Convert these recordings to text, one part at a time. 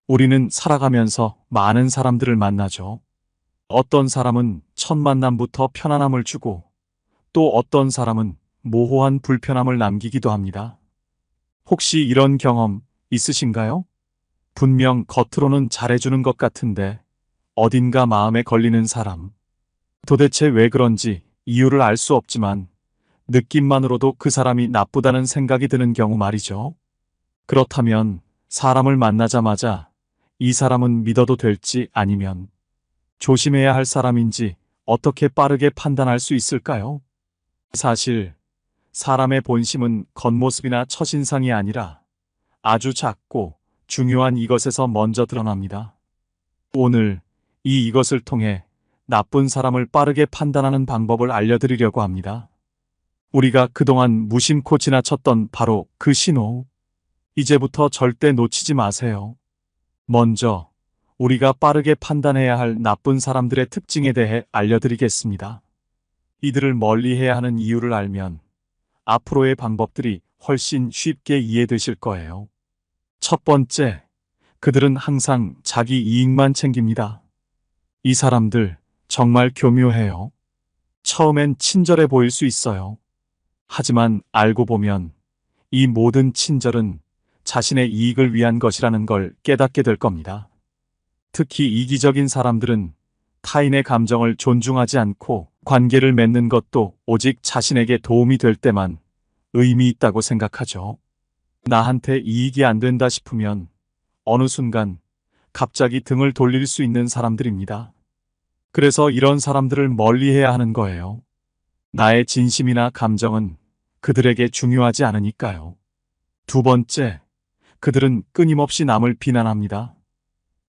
우리는 살아가면서 많은 사람들을 만나죠. 어떤 사람은 첫 만남부터 편안함을 주고 또 어떤 사람은 모호한 불편함을 남기기도 합니다. 혹시 이런 경험 있으신가요? 분명 겉으로는 잘해주는 것 같은데 어딘가 마음에 걸리는 사람. 도대체 왜 그런지 이유를 알 수 없지만 느낌만으로도 그 사람이 나쁘다는 생각이 드는 경우 말이죠. 그렇다면 사람을 만나자마자 이 사람은 믿어도 될지 아니면 조심해야 할 사람인지 어떻게 빠르게 판단할 수 있을까요? 사실 사람의 본심은 겉모습이나 첫인상이 아니라 아주 작고 중요한 이것에서 먼저 드러납니다. 오늘 이것을 통해 나쁜 사람을 빠르게 판단하는 방법을 알려드리려고 합니다. 우리가 그동안 무심코 지나쳤던 바로 그 신호. 이제부터 절대 놓치지 마세요. 먼저 우리가 빠르게 판단해야 할 나쁜 사람들의 특징에 대해 알려드리겠습니다. 이들을 멀리해야 하는 이유를 알면 앞으로의 방법들이 훨씬 쉽게 이해되실 거예요. 첫 번째, 그들은 항상 자기 이익만 챙깁니다. 이 사람들 정말 교묘해요. 처음엔 친절해 보일 수 있어요. 하지만 알고 보면 이 모든 친절은 자신의 이익을 위한 것이라는 걸 깨닫게 될 겁니다. 특히 이기적인 사람들은 타인의 감정을 존중하지 않고 관계를 맺는 것도 오직 자신에게 도움이 될 때만 의미 있다고 생각하죠. 나한테 이익이 안 된다 싶으면 어느 순간 갑자기 등을 돌릴 수 있는 사람들입니다. 그래서 이런 사람들을 멀리해야 하는 거예요. 나의 진심이나 감정은 그들에게 중요하지 않으니까요. 두 번째, 그들은 끊임없이 남을 비난합니다.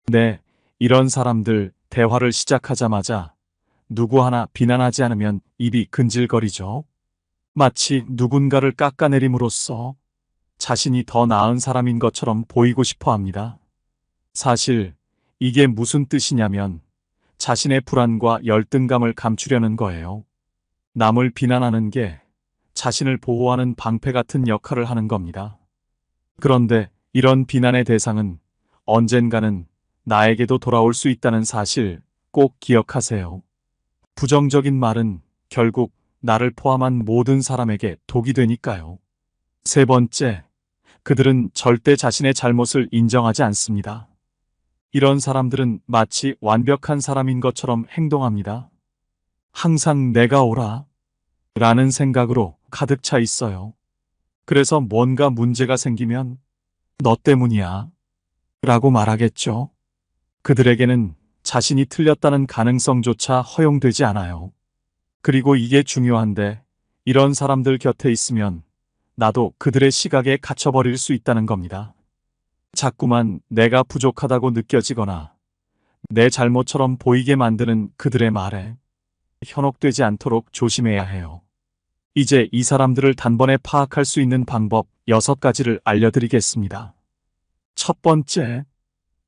네, 이런 사람들 대화를 시작하자마자 누구 하나 비난하지 않으면 입이 근질거리죠. 마치 누군가를 깎아내림으로써 자신이 더 나은 사람인 것처럼 보이고 싶어 합니다. 사실 이게 무슨 뜻이냐면 자신의 불안과 열등감을 감추려는 거예요. 남을 비난하는 게 자신을 보호하는 방패 같은 역할을 하는 겁니다. 그런데 이런 비난의 대상은 언젠가는 나에게도 돌아올 수 있다는 사실 꼭 기억하세요. 부정적인 말은 결국 나를 포함한 모든 사람에게 독이 되니까요. 세 번째, 그들은 절대 자신의 잘못을 인정하지 않습니다. 이런 사람들은 마치 완벽한 사람인 것처럼 행동합니다. 항상 내가 옳아 라는 생각으로 가득 차 있어요. 그래서 뭔가 문제가 생기면 너 때문이야 라고 말하겠죠. 그들에게는 자신이 틀렸다는 가능성조차 허용되지 않아요. 그리고 이게 중요한데 이런 사람들 곁에 있으면 나도 그들의 시각에 갇혀버릴 수 있다는 겁니다. 자꾸만 내가 부족하다고 느껴지거나 내 잘못처럼 보이게 만드는 그들의 말에 현혹되지 않도록 조심해야 해요. 이제 이 사람들을 단번에 파악할 수 있는 방법 6가지를 알려드리겠습니다. 첫 번째,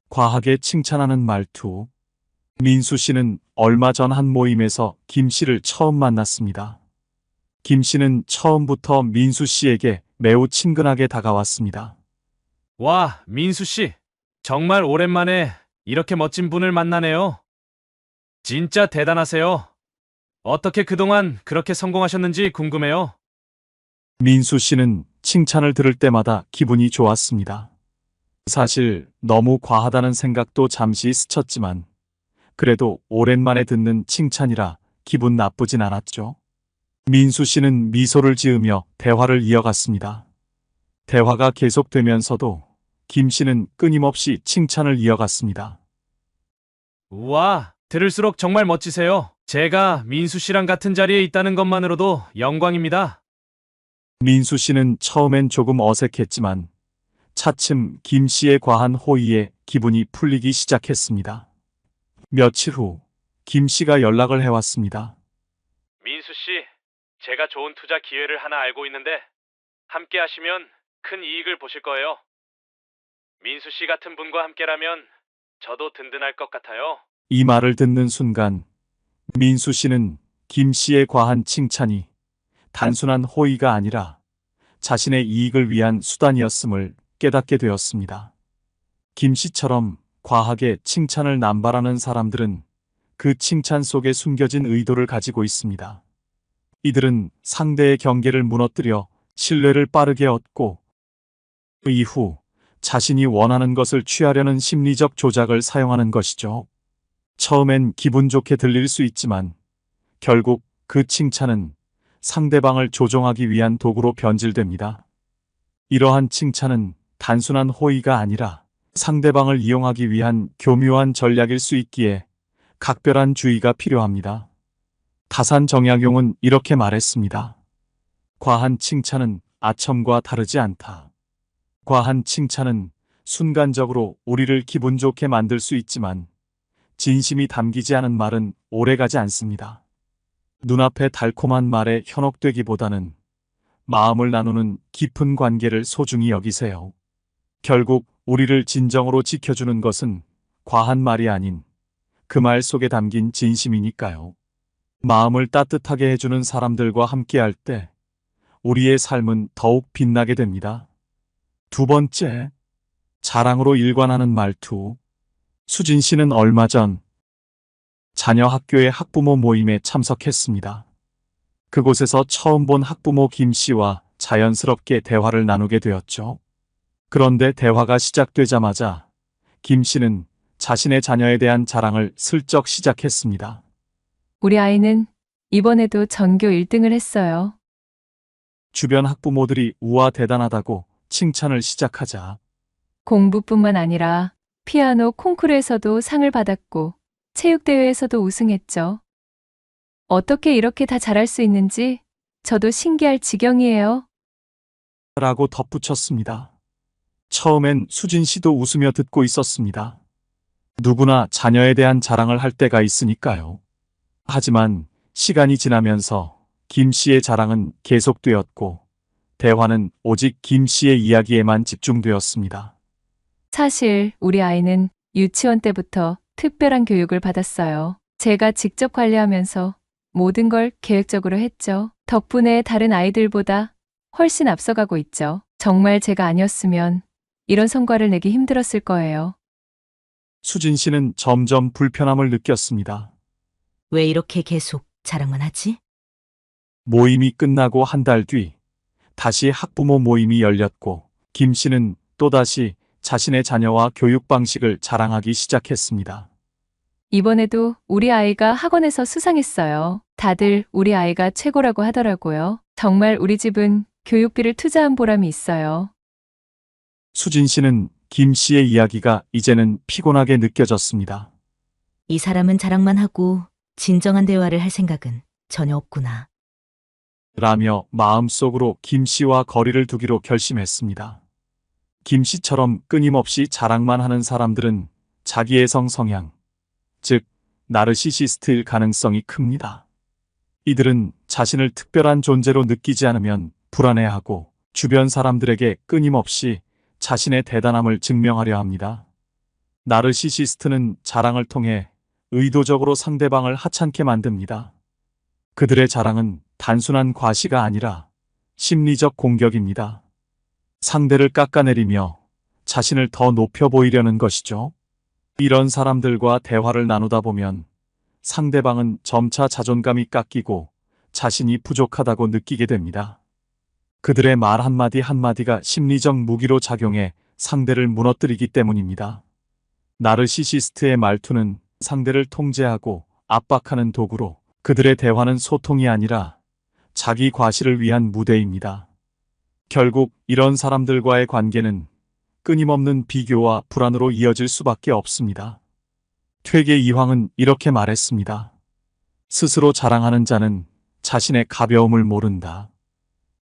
과하게 칭찬하는 말투. 민수 씨는 얼마 전 한 모임에서 김 씨를 처음 만났습니다. 김 씨는 처음부터 민수 씨에게 매우 친근하게 다가왔습니다. 와, 민수 씨. 정말 오랜만에 이렇게 멋진 분을 만나네요. 진짜 대단하세요. 어떻게 그동안 그렇게 성공하셨는지 궁금해요. 민수 씨는 칭찬을 들을 때마다 기분이 좋았습니다. 사실 너무 과하다는 생각도 잠시 스쳤지만 그래도 오랜만에 듣는 칭찬이라 기분 나쁘진 않았죠. 민수 씨는 미소를 지으며 대화를 이어갔습니다. 대화가 계속되면서도 김 씨는 끊임없이 칭찬을 이어갔습니다. 우와, 들을수록 정말 멋지세요. 제가 민수 씨랑 같은 자리에 있다는 것만으로도 영광입니다. 민수 씨는 처음엔 조금 어색했지만 차츰 김 씨의 과한 호의에 기분이 풀리기 시작했습니다. 며칠 후 김 씨가 연락을 해왔습니다. 민수 씨, 제가 좋은 투자 기회를 하나 알고 있는데 함께 하시면 큰 이익을 보실 거예요. 민수 씨 같은 분과 함께라면 저도 든든할 것 같아요. 이 말을 듣는 순간 민수 씨는 김 씨의 과한 칭찬이 단순한 호의가 아니라 자신의 이익을 위한 수단이었음을 깨닫게 되었습니다. 김 씨처럼 과하게 칭찬을 남발하는 사람들은 그 칭찬 속에 숨겨진 의도를 가지고 있습니다. 이들은 상대의 경계를 무너뜨려 신뢰를 빠르게 얻고 이후 자신이 원하는 것을 취하려는 심리적 조작을 사용하는 것이죠. 처음엔 기분 좋게 들릴 수 있지만 결국 그 칭찬은 상대방을 조종하기 위한 도구로 변질됩니다. 이러한 칭찬은 단순한 호의가 아니라 상대방을 이용하기 위한 교묘한 전략일 수 있기에 각별한 주의가 필요합니다. 다산 정약용은 이렇게 말했습니다. 과한 칭찬은 아첨과 다르지 않다. 과한 칭찬은 순간적으로 우리를 기분 좋게 만들 수 있지만 진심이 담기지 않은 말은 오래가지 않습니다. 눈앞의 달콤한 말에 현혹되기보다는 마음을 나누는 깊은 관계를 소중히 여기세요. 결국 우리를 진정으로 지켜주는 것은 과한 말이 아닌 그 말 속에 담긴 진심이니까요. 마음을 따뜻하게 해주는 사람들과 함께할 때 우리의 삶은 더욱 빛나게 됩니다. 두 번째, 자랑으로 일관하는 말투. 수진 씨는 얼마 전 자녀 학교의 학부모 모임에 참석했습니다. 그곳에서 처음 본 학부모 김 씨와 자연스럽게 대화를 나누게 되었죠. 그런데 대화가 시작되자마자 김 씨는 자신의 자녀에 대한 자랑을 슬쩍 시작했습니다. 우리 아이는 이번에도 전교 1등을 했어요. 주변 학부모들이 우와 대단하다고 칭찬을 시작하자 공부뿐만 아니라 피아노 콩쿠르에서도 상을 받았고 체육대회에서도 우승했죠. 어떻게 이렇게 다 잘할 수 있는지 저도 신기할 지경이에요. 라고 덧붙였습니다. 처음엔 수진 씨도 웃으며 듣고 있었습니다. 누구나 자녀에 대한 자랑을 할 때가 있으니까요. 하지만 시간이 지나면서 김 씨의 자랑은 계속되었고 대화는 오직 김 씨의 이야기에만 집중되었습니다. 사실 우리 아이는 유치원 때부터 특별한 교육을 받았어요. 제가 직접 관리하면서 모든 걸 계획적으로 했죠. 덕분에 다른 아이들보다 훨씬 앞서가고 있죠. 정말 제가 아니었으면 이런 성과를 내기 힘들었을 거예요. 수진 씨는 점점 불편함을 느꼈습니다. 왜 이렇게 계속 자랑만 하지? 모임이 끝나고 한 달 뒤 다시 학부모 모임이 열렸고 김 씨는 또다시 자신의 자녀와 교육 방식을 자랑하기 시작했습니다. 이번에도 우리 아이가 학원에서 수상했어요. 다들 우리 아이가 최고라고 하더라고요. 정말 우리 집은 교육비를 투자한 보람이 있어요. 수진 씨는 김 씨의 이야기가 이제는 피곤하게 느껴졌습니다. 이 사람은 자랑만 하고 진정한 대화를 할 생각은 전혀 없구나. 라며 마음속으로 김 씨와 거리를 두기로 결심했습니다. 김 씨처럼 끊임없이 자랑만 하는 사람들은 자기애성 성향, 즉 나르시시스트일 가능성이 큽니다. 이들은 자신을 특별한 존재로 느끼지 않으면 불안해하고 주변 사람들에게 끊임없이 자신의 대단함을 증명하려 합니다. 나르시시스트는 자랑을 통해 의도적으로 상대방을 하찮게 만듭니다. 그들의 자랑은 단순한 과시가 아니라 심리적 공격입니다. 상대를 깎아내리며 자신을 더 높여 보이려는 것이죠. 이런 사람들과 대화를 나누다 보면 상대방은 점차 자존감이 깎이고 자신이 부족하다고 느끼게 됩니다. 그들의 말 한마디 한마디가 심리적 무기로 작용해 상대를 무너뜨리기 때문입니다. 나르시시스트의 말투는 상대를 통제하고 압박하는 도구로 그들의 대화는 소통이 아니라 자기 과시를 위한 무대입니다. 결국 이런 사람들과의 관계는 끊임없는 비교와 불안으로 이어질 수밖에 없습니다. 퇴계 이황은 이렇게 말했습니다. 스스로 자랑하는 자는 자신의 가벼움을 모른다.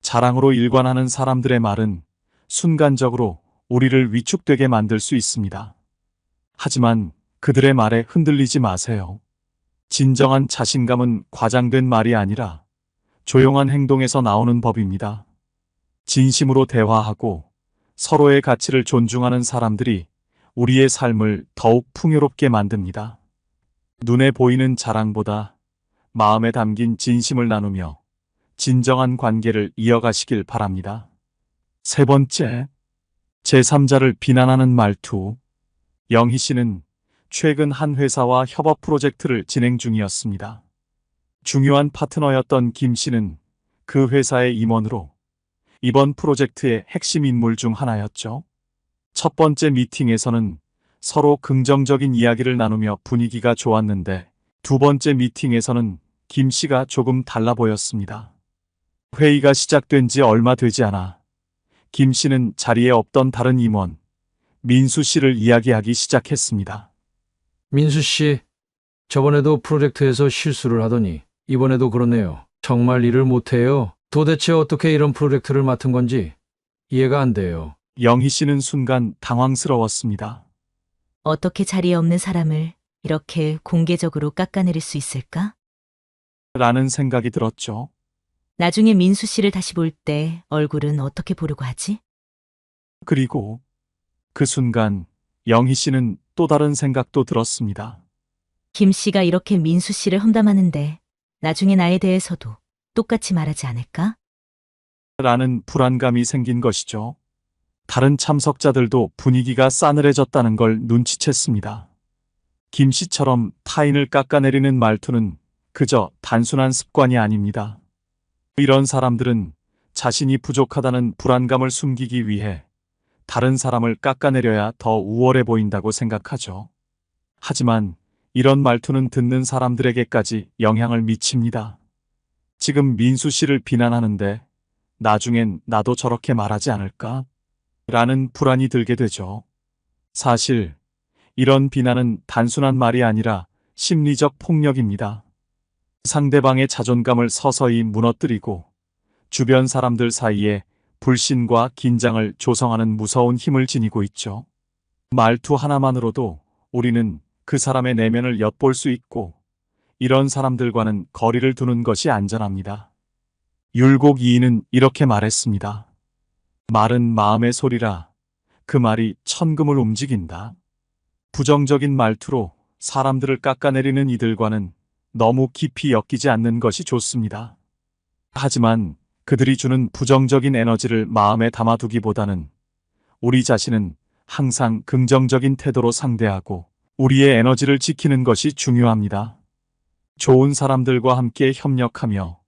자랑으로 일관하는 사람들의 말은 순간적으로 우리를 위축되게 만들 수 있습니다. 하지만 그들의 말에 흔들리지 마세요. 진정한 자신감은 과장된 말이 아니라 조용한 행동에서 나오는 법입니다. 진심으로 대화하고 서로의 가치를 존중하는 사람들이 우리의 삶을 더욱 풍요롭게 만듭니다. 눈에 보이는 자랑보다 마음에 담긴 진심을 나누며 진정한 관계를 이어가시길 바랍니다. 세 번째, 제3자를 비난하는 말투. 영희 씨는 최근 한 회사와 협업 프로젝트를 진행 중이었습니다. 중요한 파트너였던 김 씨는 그 회사의 임원으로 이번 프로젝트의 핵심 인물 중 하나였죠. 첫 번째 미팅에서는 서로 긍정적인 이야기를 나누며 분위기가 좋았는데 두 번째 미팅에서는 김 씨가 조금 달라 보였습니다. 회의가 시작된 지 얼마 되지 않아 김 씨는 자리에 없던 다른 임원, 민수 씨를 이야기하기 시작했습니다. 민수 씨, 저번에도 프로젝트에서 실수를 하더니 이번에도 그렇네요. 정말 일을 못해요. 도대체 어떻게 이런 프로젝트를 맡은 건지 이해가 안 돼요. 영희 씨는 순간 당황스러웠습니다. 어떻게 자리에 없는 사람을 이렇게 공개적으로 깎아내릴 수 있을까? 라는 생각이 들었죠. 나중에 민수 씨를 다시 볼 때 얼굴은 어떻게 보려고 하지? 그리고 그 순간 영희 씨는 또 다른 생각도 들었습니다. 김 씨가 이렇게 민수 씨를 험담하는데 나중에 나에 대해서도 똑같이 말하지 않을까? 라는 불안감이 생긴 것이죠. 다른 참석자들도 분위기가 싸늘해졌다는 걸 눈치챘습니다. 김 씨처럼 타인을 깎아내리는 말투는 그저 단순한 습관이 아닙니다. 이런 사람들은 자신이 부족하다는 불안감을 숨기기 위해 다른 사람을 깎아내려야 더 우월해 보인다고 생각하죠. 하지만 이런 말투는 듣는 사람들에게까지 영향을 미칩니다. 지금 민수 씨를 비난하는데 나중엔 나도 저렇게 말하지 않을까? 라는 불안이 들게 되죠. 사실 이런 비난은 단순한 말이 아니라 심리적 폭력입니다. 상대방의 자존감을 서서히 무너뜨리고 주변 사람들 사이에 불신과 긴장을 조성하는 무서운 힘을 지니고 있죠. 말투 하나만으로도 우리는 그 사람의 내면을 엿볼 수 있고 이런 사람들과는 거리를 두는 것이 안전합니다. 율곡 이인은 이렇게 말했습니다. 말은 마음의 소리라 그 말이 천금을 움직인다. 부정적인 말투로 사람들을 깎아내리는 이들과는 너무 깊이 엮이지 않는 것이 좋습니다. 하지만 그들이 주는 부정적인 에너지를 마음에 담아두기보다는 우리 자신은 항상 긍정적인 태도로 상대하고 우리의 에너지를 지키는 것이 중요합니다. 좋은 사람들과 함께 협력하며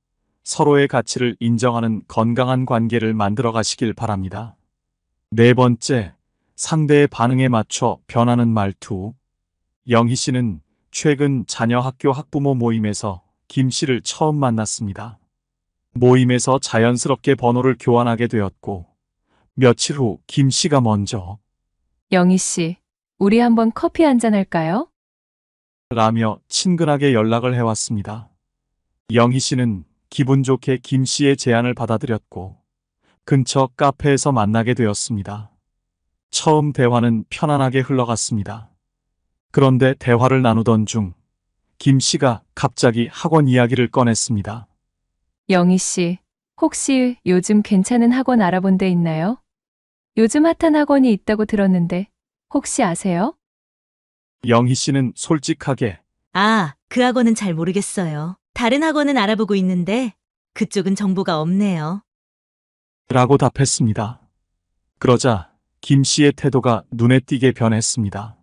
서로의 가치를 인정하는 건강한 관계를 만들어 가시길 바랍니다. 네 번째, 상대의 반응에 맞춰 변하는 말투. 영희 씨는 최근 자녀 학교 학부모 모임에서 김 씨를 처음 만났습니다. 모임에서 자연스럽게 번호를 교환하게 되었고 며칠 후 김 씨가 먼저 영희 씨, 우리 한번 커피 한잔 할까요? 라며 친근하게 연락을 해왔습니다. 영희 씨는 기분 좋게 김 씨의 제안을 받아들였고 근처 카페에서 만나게 되었습니다. 처음 대화는 편안하게 흘러갔습니다. 그런데 대화를 나누던 중 김 씨가 갑자기 학원 이야기를 꺼냈습니다. 영희 씨, 혹시 요즘 괜찮은 학원 알아본 데 있나요? 요즘 핫한 학원이 있다고 들었는데 혹시 아세요? 영희 씨는 솔직하게 아, 그 학원은 잘 모르겠어요. 다른 학원은 알아보고 있는데 그쪽은 정보가 없네요. 라고 답했습니다. 그러자 김 씨의 태도가 눈에 띄게 변했습니다.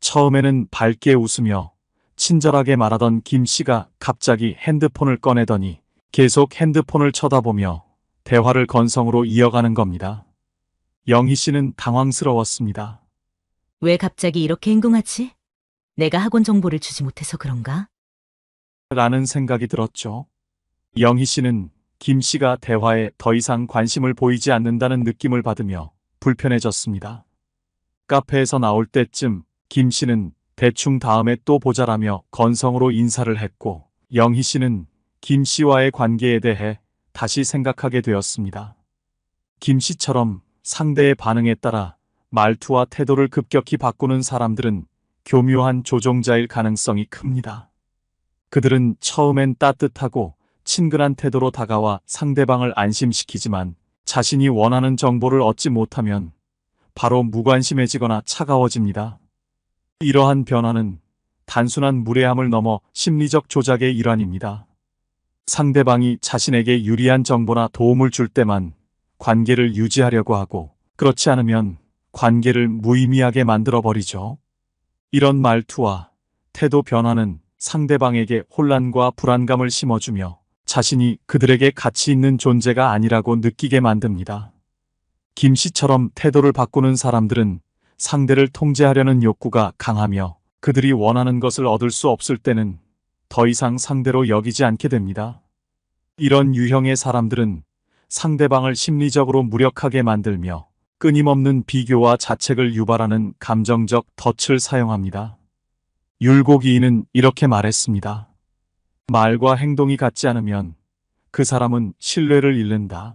처음에는 밝게 웃으며 친절하게 말하던 김 씨가 갑자기 핸드폰을 꺼내더니 계속 핸드폰을 쳐다보며 대화를 건성으로 이어가는 겁니다. 영희 씨는 당황스러웠습니다. 왜 갑자기 이렇게 행동하지? 내가 학원 정보를 주지 못해서 그런가? 라는 생각이 들었죠. 영희 씨는 김 씨가 대화에 더 이상 관심을 보이지 않는다는 느낌을 받으며 불편해졌습니다. 카페에서 나올 때쯤 김 씨는 대충 다음에 또 보자라며 건성으로 인사를 했고 영희 씨는 김 씨와의 관계에 대해 다시 생각하게 되었습니다. 김 씨처럼 상대의 반응에 따라 말투와 태도를 급격히 바꾸는 사람들은 교묘한 조종자일 가능성이 큽니다. 그들은 처음엔 따뜻하고 친근한 태도로 다가와 상대방을 안심시키지만 자신이 원하는 정보를 얻지 못하면 바로 무관심해지거나 차가워집니다. 이러한 변화는 단순한 무례함을 넘어 심리적 조작의 일환입니다. 상대방이 자신에게 유리한 정보나 도움을 줄 때만 관계를 유지하려고 하고 그렇지 않으면 관계를 무의미하게 만들어버리죠. 이런 말투와 태도 변화는 상대방에게 혼란과 불안감을 심어주며 자신이 그들에게 가치 있는 존재가 아니라고 느끼게 만듭니다. 김 씨처럼 태도를 바꾸는 사람들은 상대를 통제하려는 욕구가 강하며 그들이 원하는 것을 얻을 수 없을 때는 더 이상 상대로 여기지 않게 됩니다. 이런 유형의 사람들은 상대방을 심리적으로 무력하게 만들며 끊임없는 비교와 자책을 유발하는 감정적 덫을 사용합니다. 율곡이인은 이렇게 말했습니다. 말과 행동이 같지 않으면 그 사람은 신뢰를 잃는다.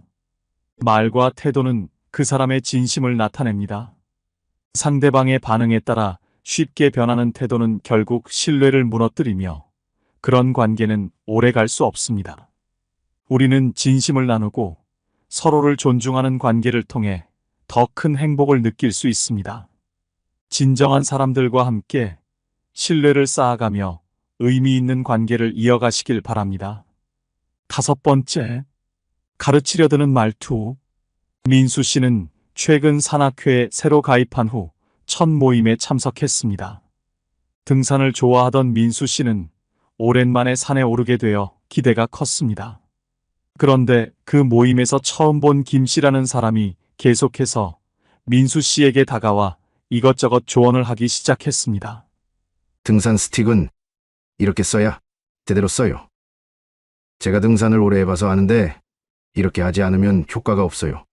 말과 태도는 그 사람의 진심을 나타냅니다. 상대방의 반응에 따라 쉽게 변하는 태도는 결국 신뢰를 무너뜨리며 그런 관계는 오래 갈 수 없습니다. 우리는 진심을 나누고 서로를 존중하는 관계를 통해 더 큰 행복을 느낄 수 있습니다. 진정한 사람들과 함께 신뢰를 쌓아가며 의미 있는 관계를 이어가시길 바랍니다. 5번째, 가르치려 드는 말투. 민수 씨는 최근 산악회에 새로 가입한 후 첫 모임에 참석했습니다. 등산을 좋아하던 민수 씨는 오랜만에 산에 오르게 되어 기대가 컸습니다. 그런데 그 모임에서 처음 본 김 씨라는 사람이 계속해서 민수 씨에게 다가와 이것저것 조언을 하기 시작했습니다. 등산 스틱은 이렇게 써야 제대로 써요. 제가 등산을 오래 해봐서 아는데 이렇게 하지 않으면 효과가 없어요.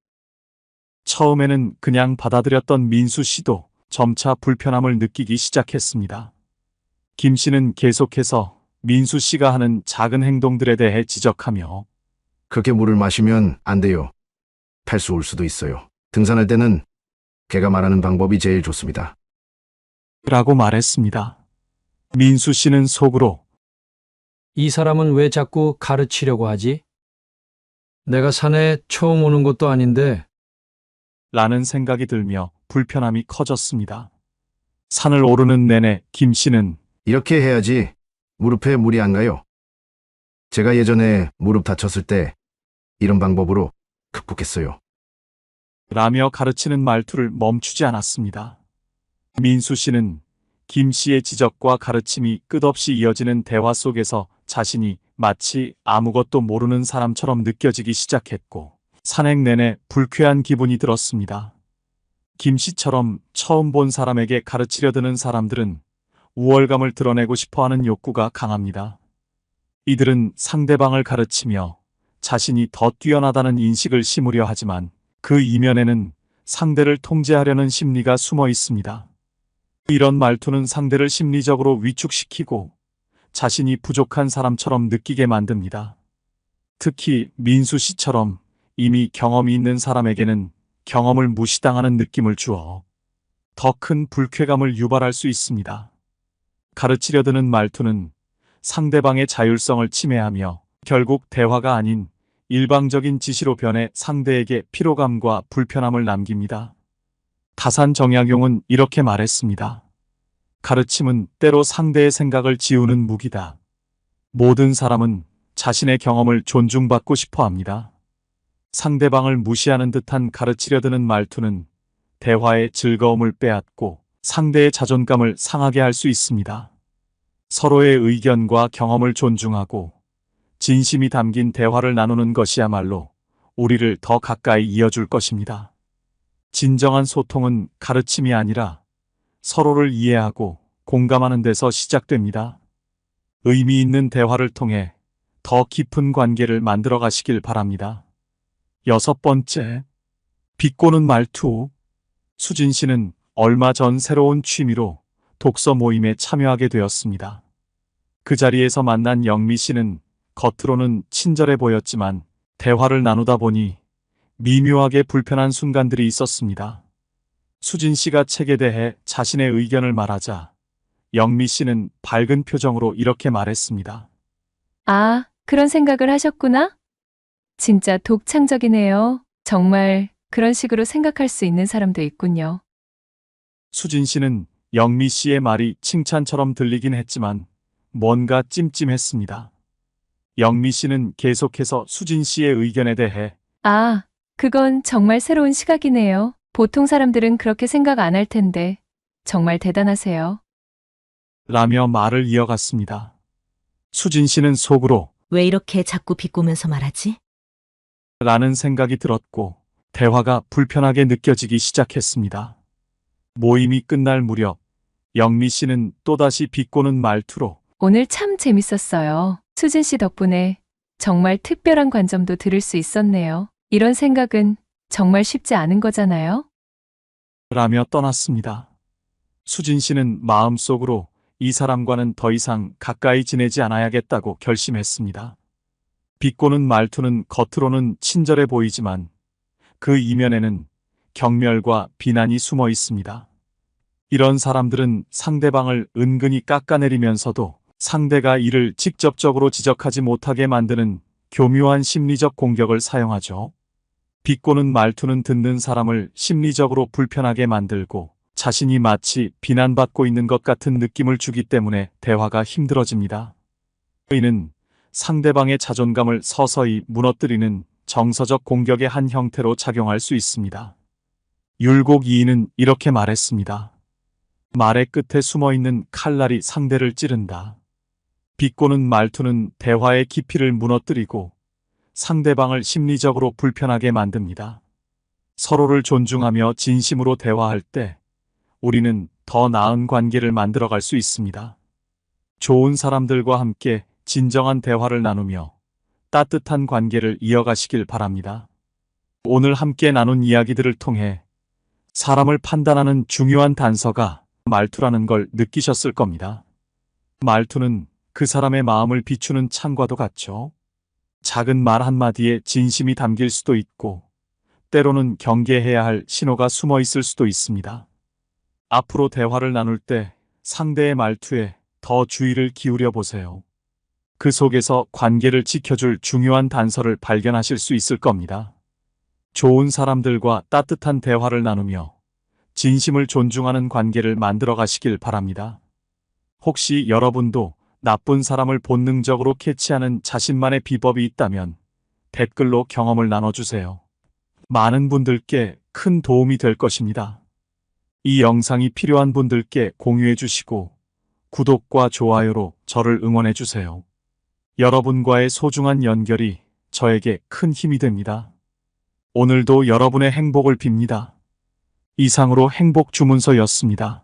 처음에는 그냥 받아들였던 민수 씨도 점차 불편함을 느끼기 시작했습니다. 김 씨는 계속해서 민수 씨가 하는 작은 행동들에 대해 지적하며 그렇게 물을 마시면 안 돼요. 탈수 올 수도 있어요. 등산할 때는 걔가 말하는 방법이 제일 좋습니다. 라고 말했습니다. 민수 씨는 속으로 이 사람은 왜 자꾸 가르치려고 하지? 내가 산에 처음 오는 것도 아닌데 라는 생각이 들며 불편함이 커졌습니다. 산을 오르는 내내 김 씨는 이렇게 해야지 무릎에 물이 안 가요. 제가 예전에 무릎 다쳤을 때 이런 방법으로 극복했어요. 라며 가르치는 말투를 멈추지 않았습니다. 민수 씨는 김 씨의 지적과 가르침이 끝없이 이어지는 대화 속에서 자신이 마치 아무것도 모르는 사람처럼 느껴지기 시작했고 산행 내내 불쾌한 기분이 들었습니다. 김 씨처럼 처음 본 사람에게 가르치려 드는 사람들은 우월감을 드러내고 싶어하는 욕구가 강합니다. 이들은 상대방을 가르치며 자신이 더 뛰어나다는 인식을 심으려 하지만 그 이면에는 상대를 통제하려는 심리가 숨어 있습니다. 이런 말투는 상대를 심리적으로 위축시키고 자신이 부족한 사람처럼 느끼게 만듭니다. 특히 민수 씨처럼 이미 경험이 있는 사람에게는 경험을 무시당하는 느낌을 주어 더 큰 불쾌감을 유발할 수 있습니다. 가르치려 드는 말투는 상대방의 자율성을 침해하며 결국 대화가 아닌 일방적인 지시로 변해 상대에게 피로감과 불편함을 남깁니다. 다산 정약용은 이렇게 말했습니다. 가르침은 때로 상대의 생각을 지우는 무기다. 모든 사람은 자신의 경험을 존중받고 싶어 합니다. 상대방을 무시하는 듯한 가르치려 드는 말투는 대화의 즐거움을 빼앗고 상대의 자존감을 상하게 할 수 있습니다. 서로의 의견과 경험을 존중하고 진심이 담긴 대화를 나누는 것이야말로 우리를 더 가까이 이어줄 것입니다. 진정한 소통은 가르침이 아니라 서로를 이해하고 공감하는 데서 시작됩니다. 의미 있는 대화를 통해 더 깊은 관계를 만들어 가시길 바랍니다. 6번째, 비꼬는 말투. 수진 씨는 얼마 전 새로운 취미로 독서 모임에 참여하게 되었습니다. 그 자리에서 만난 영미 씨는 겉으로는 친절해 보였지만 대화를 나누다 보니 미묘하게 불편한 순간들이 있었습니다. 수진 씨가 책에 대해 자신의 의견을 말하자 영미 씨는 밝은 표정으로 이렇게 말했습니다. 아, 그런 생각을 하셨구나? 진짜 독창적이네요. 정말 그런 식으로 생각할 수 있는 사람도 있군요. 수진 씨는 영미 씨의 말이 칭찬처럼 들리긴 했지만 뭔가 찜찜했습니다. 영미 씨는 계속해서 수진 씨의 의견에 대해 아, 그건 정말 새로운 시각이네요. 보통 사람들은 그렇게 생각 안 할 텐데 정말 대단하세요. 라며 말을 이어갔습니다. 수진 씨는 속으로 왜 이렇게 자꾸 비꼬면서 말하지? 라는 생각이 들었고 대화가 불편하게 느껴지기 시작했습니다. 모임이 끝날 무렵 영미 씨는 또다시 비꼬는 말투로 오늘 참 재밌었어요. 수진 씨 덕분에 정말 특별한 관점도 들을 수 있었네요. 이런 생각은 정말 쉽지 않은 거잖아요. 라며 떠났습니다. 수진 씨는 마음속으로 이 사람과는 더 이상 가까이 지내지 않아야겠다고 결심했습니다. 비꼬는 말투는 겉으로는 친절해 보이지만 그 이면에는 경멸과 비난이 숨어 있습니다. 이런 사람들은 상대방을 은근히 깎아내리면서도 상대가 이를 직접적으로 지적하지 못하게 만드는 교묘한 심리적 공격을 사용하죠. 비꼬는 말투는 듣는 사람을 심리적으로 불편하게 만들고 자신이 마치 비난받고 있는 것 같은 느낌을 주기 때문에 대화가 힘들어집니다. 이는 상대방의 자존감을 서서히 무너뜨리는 정서적 공격의 한 형태로 작용할 수 있습니다. 율곡 이인은 이렇게 말했습니다. 말의 끝에 숨어있는 칼날이 상대를 찌른다. 비꼬는 말투는 대화의 깊이를 무너뜨리고 상대방을 심리적으로 불편하게 만듭니다. 서로를 존중하며 진심으로 대화할 때 우리는 더 나은 관계를 만들어갈 수 있습니다. 좋은 사람들과 함께 진정한 대화를 나누며 따뜻한 관계를 이어가시길 바랍니다. 오늘 함께 나눈 이야기들을 통해 사람을 판단하는 중요한 단서가 말투라는 걸 느끼셨을 겁니다. 말투는 그 사람의 마음을 비추는 창과도 같죠. 작은 말 한마디에 진심이 담길 수도 있고 때로는 경계해야 할 신호가 숨어 있을 수도 있습니다. 앞으로 대화를 나눌 때 상대의 말투에 더 주의를 기울여 보세요. 그 속에서 관계를 지켜줄 중요한 단서를 발견하실 수 있을 겁니다. 좋은 사람들과 따뜻한 대화를 나누며 진심을 존중하는 관계를 만들어 가시길 바랍니다. 혹시 여러분도 나쁜 사람을 본능적으로 캐치하는 자신만의 비법이 있다면 댓글로 경험을 나눠주세요. 많은 분들께 큰 도움이 될 것입니다. 이 영상이 필요한 분들께 공유해 주시고 구독과 좋아요로 저를 응원해 주세요. 여러분과의 소중한 연결이 저에게 큰 힘이 됩니다. 오늘도 여러분의 행복을 빕니다. 이상으로 행복 주문서였습니다.